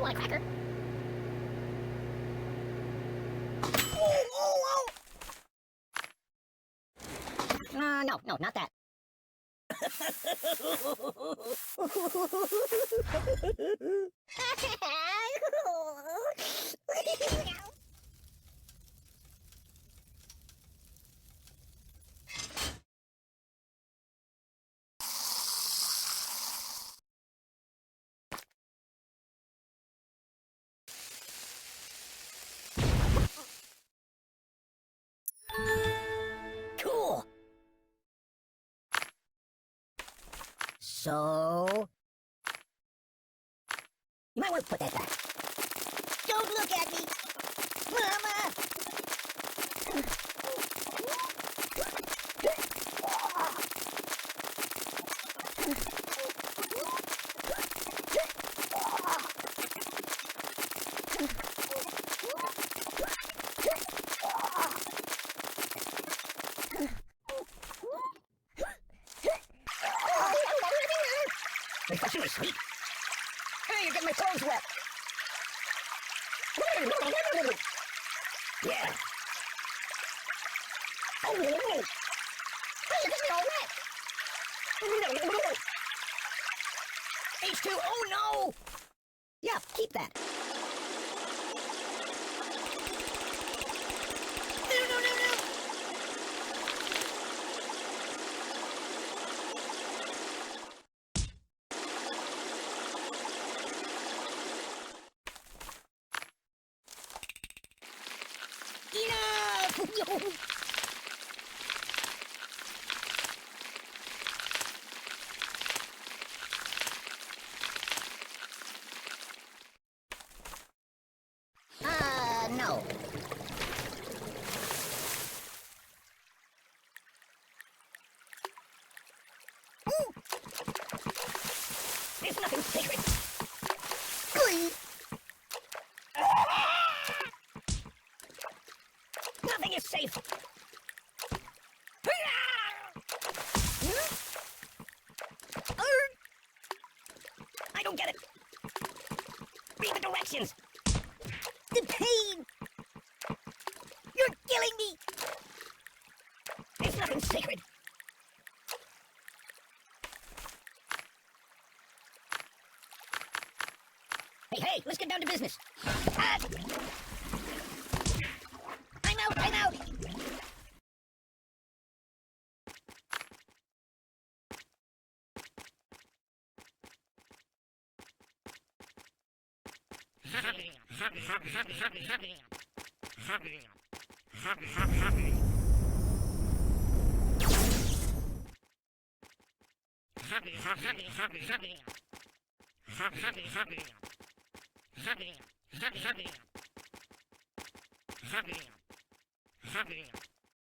Anybody want a cracker? No, not that. Cool. So, you might want to put that back. Don't look at me, Mama. Refreshingly sweet. Hey, you're getting my clothes wet. Yeah. Oh, hey, you're getting me all wet. H2, oh no! Yeah, keep that. No. Enough! No. There's nothing sacred. Nothing is safe. I don't get it. Read the directions. The pain. You're killing me. There's nothing sacred. Hey, let's get down to business. I'm out.